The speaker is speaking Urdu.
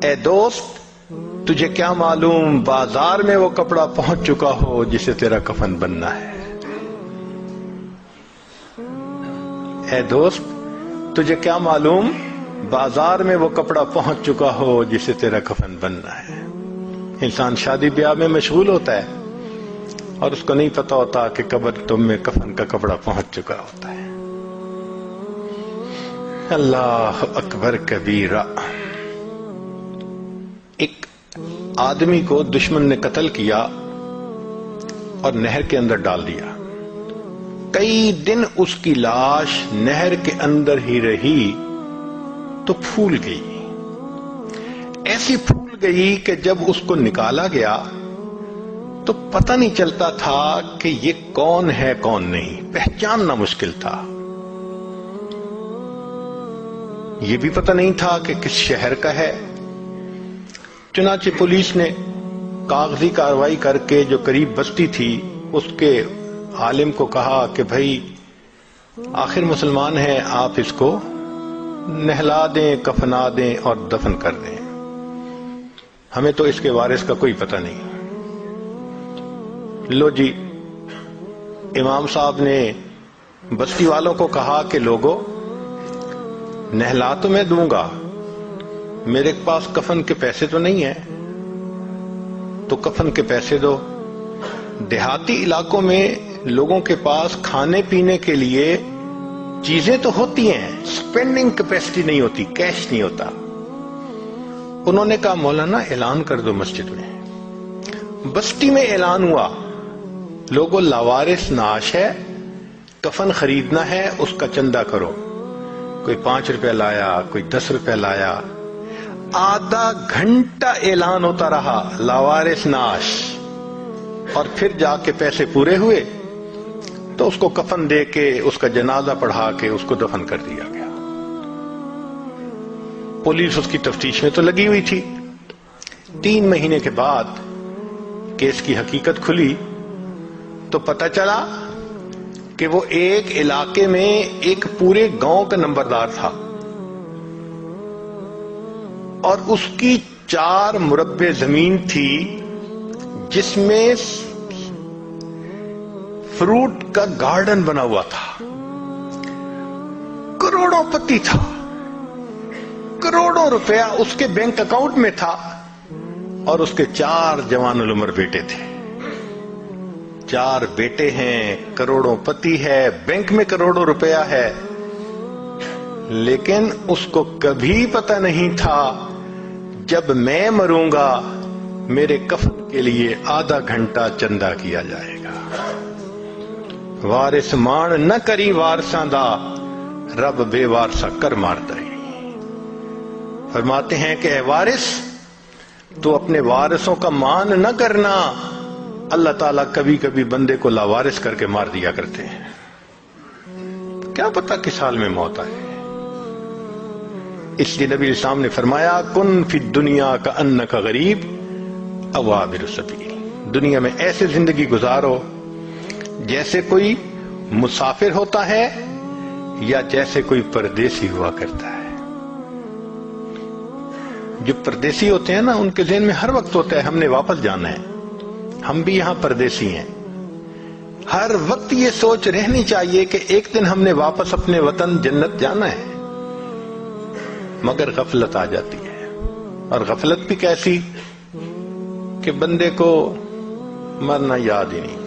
اے دوست تجھے کیا معلوم بازار میں وہ کپڑا پہنچ چکا ہو جسے تیرا کفن بننا ہے. اے دوست تجھے کیا معلوم بازار میں وہ کپڑا پہنچ چکا ہو جسے تیرا کفن بننا ہے. انسان شادی بیاہ میں مشغول ہوتا ہے اور اس کو نہیں پتا ہوتا کہ قبر تم میں کفن کا کپڑا پہنچ چکا ہوتا ہے. اللہ اکبر کبیرہ. ایک آدمی کو دشمن نے قتل کیا اور نہر کے اندر ڈال دیا. کئی دن اس کی لاش نہر کے اندر ہی رہی تو پھول گئی. ایسی پھول گئی کہ جب اس کو نکالا گیا تو پتہ نہیں چلتا تھا کہ یہ کون ہے کون نہیں. پہچاننا مشکل تھا. یہ بھی پتہ نہیں تھا کہ کس شہر کا ہے. چنانچہ پولیس نے کاغذی کارروائی کر کے جو قریب بستی تھی اس کے عالم کو کہا کہ بھائی آخر مسلمان ہے، آپ اس کو نہلا دیں، کفنا دیں اور دفن کر دیں، ہمیں تو اس کے وارث کا کوئی پتہ نہیں. لو جی، امام صاحب نے بستی والوں کو کہا کہ لوگوں نہلا تو میں دوں گا، میرے پاس کفن کے پیسے تو نہیں ہیں، تو کفن کے پیسے دو. دیہاتی علاقوں میں لوگوں کے پاس کھانے پینے کے لیے چیزیں تو ہوتی ہیں، سپینڈنگ کیپیسٹی نہیں ہوتی، کیش نہیں ہوتا. انہوں نے کہا مولانا اعلان کر دو مسجد میں. بستی میں اعلان ہوا، لوگوں لاوارث نعش ہے، کفن خریدنا ہے، اس کا چندہ کرو. کوئی 5 روپے لایا، کوئی 10 روپے لایا. آدھا گھنٹہ اعلان ہوتا رہا لاوارث نعش، اور پھر جا کے پیسے پورے ہوئے تو اس کو کفن دے کے اس کا جنازہ پڑھا کے اس کو دفن کر دیا گیا. پولیس اس کی تفتیش میں تو لگی ہوئی تھی. 3 مہینے کے بعد کیس کی حقیقت کھلی تو پتہ چلا کہ وہ ایک علاقے میں ایک پورے گاؤں کا نمبردار تھا اور اس کی 4 مربع زمین تھی جس میں فروٹ کا گارڈن بنا ہوا تھا. کروڑوں پتی تھا، کروڑوں روپیہ اس کے بینک اکاؤنٹ میں تھا اور اس کے 4 جوان العمر بیٹے تھے. 4 بیٹے ہیں، کروڑوں پتی ہے، بینک میں کروڑوں روپیہ ہے، لیکن اس کو کبھی پتہ نہیں تھا جب میں مروں گا میرے کفن کے لیے آدھا گھنٹہ چندہ کیا جائے گا. وارث مان نہ کری وارثاں دا، رب بے وارثا کر مارتا ہے. فرماتے ہیں کہ اے وارث تو اپنے وارثوں کا مان نہ کرنا، اللہ تعالیٰ کبھی کبھی بندے کو لاوارث کر کے مار دیا کرتے ہیں. کیا پتا کس حال میں موت آئے. اس لیے نبی اسلام نے فرمایا کن فی الدنیا کأنک غریب او عابر السبیل. دنیا میں ایسے زندگی گزارو جیسے کوئی مسافر ہوتا ہے یا جیسے کوئی پردیسی ہوا کرتا ہے. جو پردیسی ہوتے ہیں نا ان کے ذہن میں ہر وقت ہوتا ہے ہم نے واپس جانا ہے. ہم بھی یہاں پردیسی ہیں. ہر وقت یہ سوچ رہنی چاہیے کہ ایک دن ہم نے واپس اپنے وطن جنت جانا ہے. مگر غفلت آ جاتی ہے، اور غفلت بھی کیسی کہ بندے کو مرنا یاد ہی نہیں.